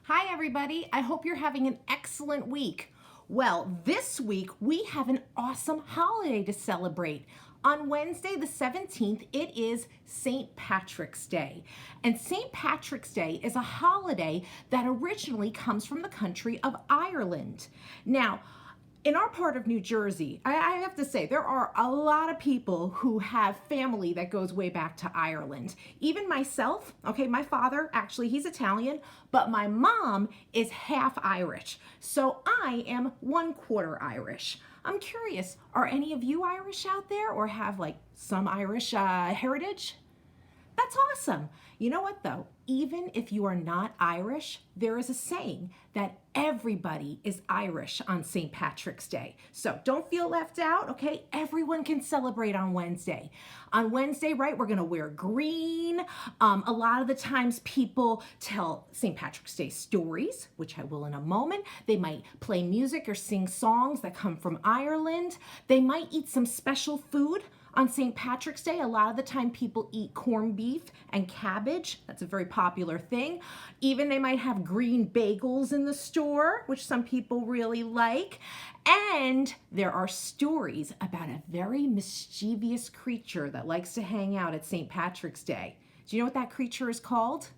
Hi everybody, I hope you're having an excellent week. Well, this week we have an awesome holiday to celebrate. On Wednesday the 17th, it is St. Patrick's Day. And St. Patrick's Day is a holiday that originally comes from the country of Ireland. Now, in our part of New Jersey, I have to say, there are a lot of people who have family that goes way back to Ireland. Even myself, okay, my father, actually, he's Italian, but my mom is half Irish. So I am 1/4 Irish. I'm curious, are any of you Irish out there or have like some Irish heritage? That's awesome. You know what though? Even if you are not Irish, there is a saying that everybody is Irish on St. Patrick's Day. So don't feel left out, okay? Everyone can celebrate on Wednesday. On Wednesday, right, we're gonna wear green. A lot of the times people tell St. Patrick's Day stories, which I will in a moment. They might play music or sing songs that come from Ireland. They might eat some special food. On St. Patrick's Day, a lot of the time people eat corned beef and cabbage. That's a very popular thing. Even they might have green bagels in the store, which some people really like. And there are stories about a very mischievous creature that likes to hang out at St. Patrick's Day. Do you know what that creature is called?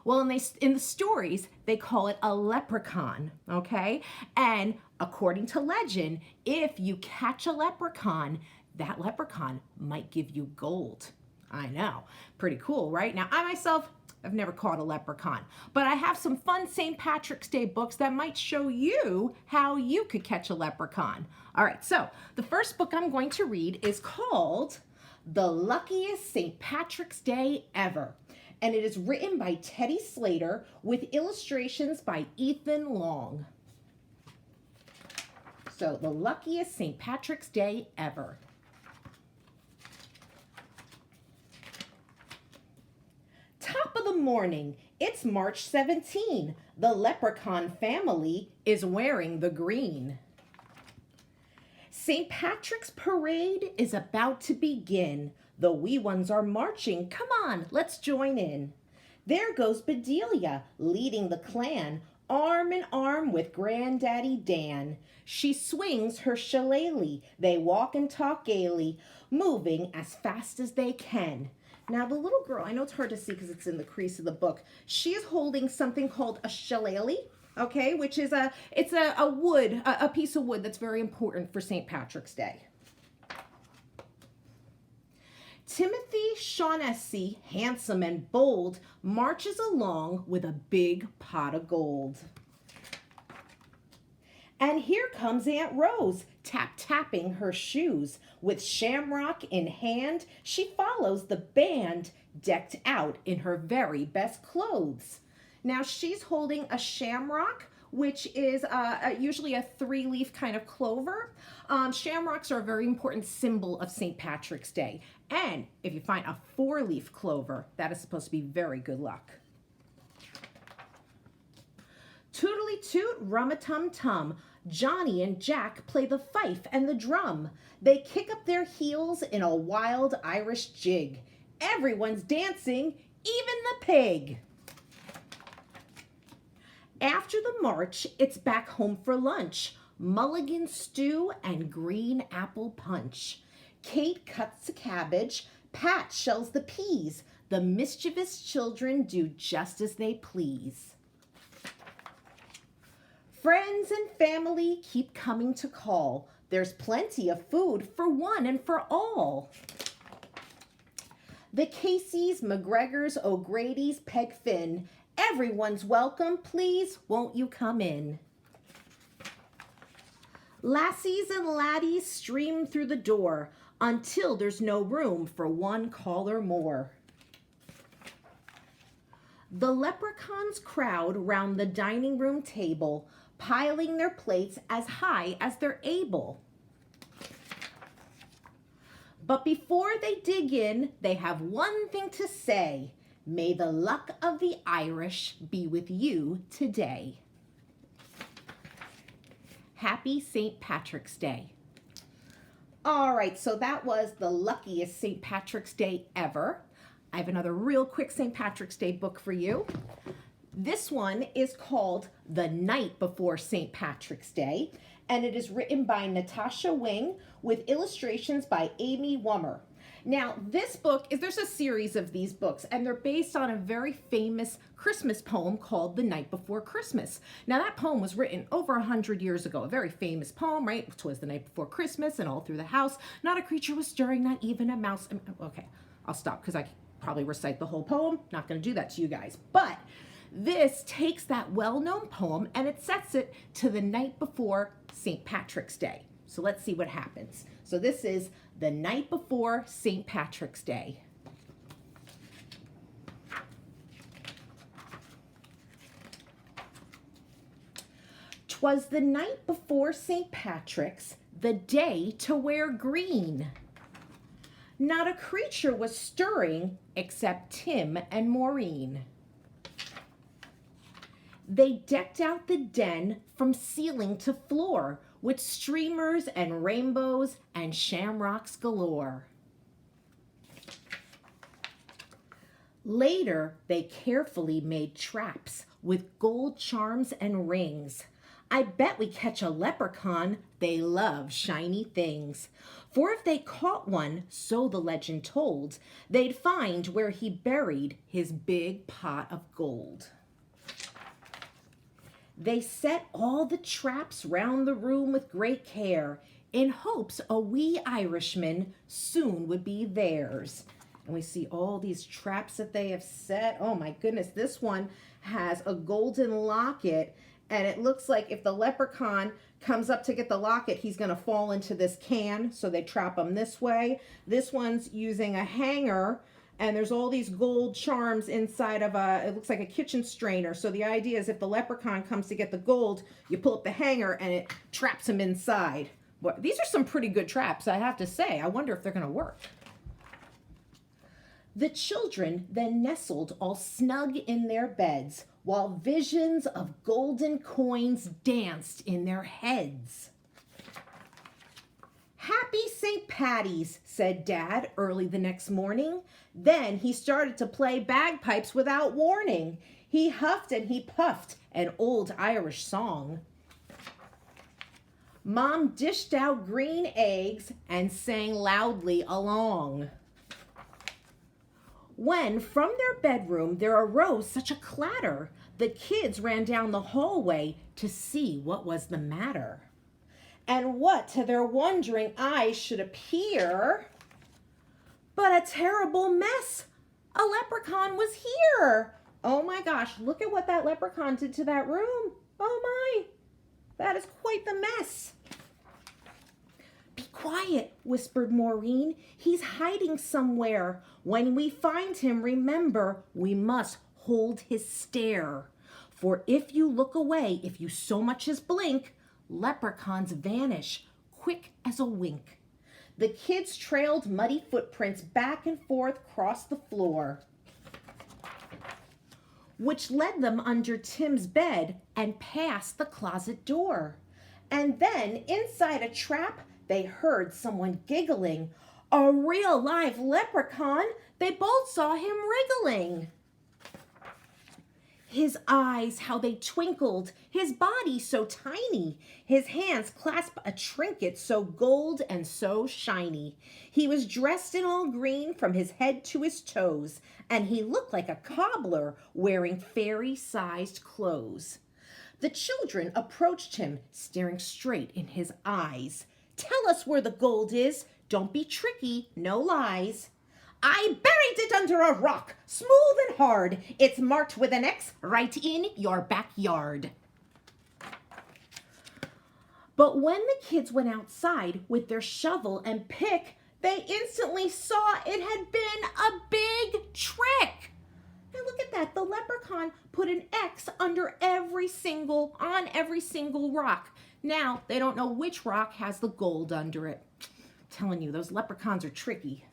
Well, in the stories, they call it a leprechaun, okay? And according to legend, if you catch a leprechaun, that leprechaun might give you gold. I know, pretty cool, right? Now, I myself, I've never caught a leprechaun, but I have some fun St. Patrick's Day books that might show you how you could catch a leprechaun. All right, so the first book I'm going to read is called The Luckiest St. Patrick's Day Ever. And it is written by Teddy Slater with illustrations by Ethan Long. So, The Luckiest St. Patrick's Day Ever. Top of the morning, it's March 17. The leprechaun family is wearing the green. St. Patrick's parade is about to begin. The wee ones are marching. Come on, let's join in. There goes Bedelia, leading the clan, arm in arm with Granddaddy Dan. She swings her shillelagh. They walk and talk gaily, moving as fast as they can. Now the little girl, I know it's hard to see because it's in the crease of the book, she is holding something called a shillelagh, okay, which is a piece of wood that's very important for St. Patrick's Day. Timothy Shaughnessy, handsome and bold, marches along with a big pot of gold. And here comes Aunt Rose, tap-tapping her shoes. With shamrock in hand, she follows the band, decked out in her very best clothes. Now she's holding a shamrock, which is usually a 3-leaf kind of clover. Shamrocks are a very important symbol of St. Patrick's Day. And if you find a 4-leaf clover, that is supposed to be very good luck. Tootly toot, rum-a-tum-tum, Johnny and Jack play the fife and the drum. They kick up their heels in a wild Irish jig. Everyone's dancing, even the pig. After the march, it's back home for lunch. Mulligan stew and green apple punch. Kate cuts the cabbage, Pat shells the peas. The mischievous children do just as they please. Friends and family keep coming to call. There's plenty of food for one and for all. The Caseys, McGregors, O'Grady's, Peg Finn. Everyone's welcome, please, won't you come in? Lassies and laddies stream through the door until there's no room for one caller more. The leprechauns crowd round the dining room table, piling their plates as high as they're able. But before they dig in, they have one thing to say. May the luck of the Irish be with you today. Happy St. Patrick's Day. All right, so that was The Luckiest St. Patrick's Day Ever. I have another real quick St. Patrick's Day book for you. This one is called The Night Before St. Patrick's Day, and it is written by Natasha Wing with illustrations by Amy Wummer. Now, this book there's a series of these books, and they're based on a very famous Christmas poem called The Night Before Christmas. Now, that poem was written over 100 years ago, a very famous poem, right? It was the night before Christmas, and all through the house, not a creature was stirring, not even a mouse. Okay, I'll stop because I could probably recite the whole poem. Not going to do that to you guys. But this takes that well-known poem and it sets it to the night before St. Patrick's Day. So let's see what happens. So this is The Night Before St. Patrick's Day. "'Twas the night before St. Patrick's, the day to wear green. Not a creature was stirring except Tim and Maureen. They decked out the den from ceiling to floor with streamers and rainbows and shamrocks galore. Later, they carefully made traps with gold charms and rings. I bet we catch a leprechaun, they love shiny things. For if they caught one, so the legend told, they'd find where he buried his big pot of gold. They set all the traps round the room with great care, in hopes a wee Irishman soon would be theirs." And we see all these traps that they have set. Oh my goodness, this one has a golden locket, and it looks like if the leprechaun comes up to get the locket, he's going to fall into this can, so they trap him this way. This one's using a hanger, and there's all these gold charms inside of it looks like a kitchen strainer. So the idea is if the leprechaun comes to get the gold, you pull up the hanger and it traps him inside. But these are some pretty good traps, I have to say. I wonder if they're going to work. The children then nestled all snug in their beds, while visions of golden coins danced in their heads. "Happy St. Patty's," said Dad early the next morning. Then he started to play bagpipes without warning. He huffed and he puffed an old Irish song. Mom dished out green eggs and sang loudly along. When from their bedroom there arose such a clatter, the kids ran down the hallway to see what was the matter. And what to their wondering eyes should appear but a terrible mess. A leprechaun was here. Oh my gosh, look at what that leprechaun did to that room. Oh my, that is quite the mess. "Be quiet," whispered Maureen. "He's hiding somewhere. When we find him, remember, we must hold his stare. For if you look away, if you so much as blink, leprechauns vanish quick as a wink." The kids trailed muddy footprints back and forth across the floor, which led them under Tim's bed and past the closet door. And then inside a trap, they heard someone giggling. A real live leprechaun. They both saw him wriggling. His eyes, how they twinkled, his body so tiny, his hands clasped a trinket so gold and so shiny. He was dressed in all green from his head to his toes, and he looked like a cobbler wearing fairy-sized clothes. The children approached him, staring straight in his eyes. "Tell us where the gold is. Don't be tricky, no lies." "I buried it under a rock, smooth and hard. It's marked with an X right in your backyard." But when the kids went outside with their shovel and pick, they instantly saw it had been a big trick. Now look at that. The leprechaun put an X on every single rock. Now they don't know which rock has the gold under it. I'm telling you, those leprechauns are tricky.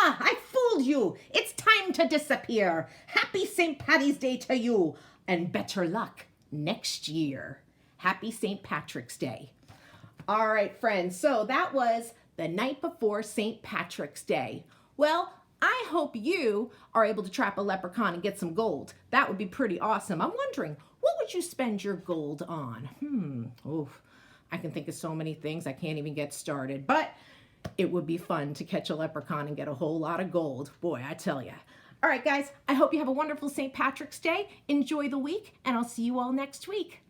"I fooled you. It's time to disappear. Happy St. Patty's Day to you, and better luck next year." Happy St. Patrick's Day. All right, friends, so that was The Night Before St. Patrick's Day. Well, I hope you are able to trap a leprechaun and get some gold. That would be pretty awesome. I'm wondering, what would you spend your gold on? Oof. I can think of so many things. I can't even get started. But it would be fun to catch a leprechaun and get a whole lot of gold. Boy, I tell ya. All right, guys, I hope you have a wonderful St. Patrick's Day. Enjoy the week, and I'll see you all next week.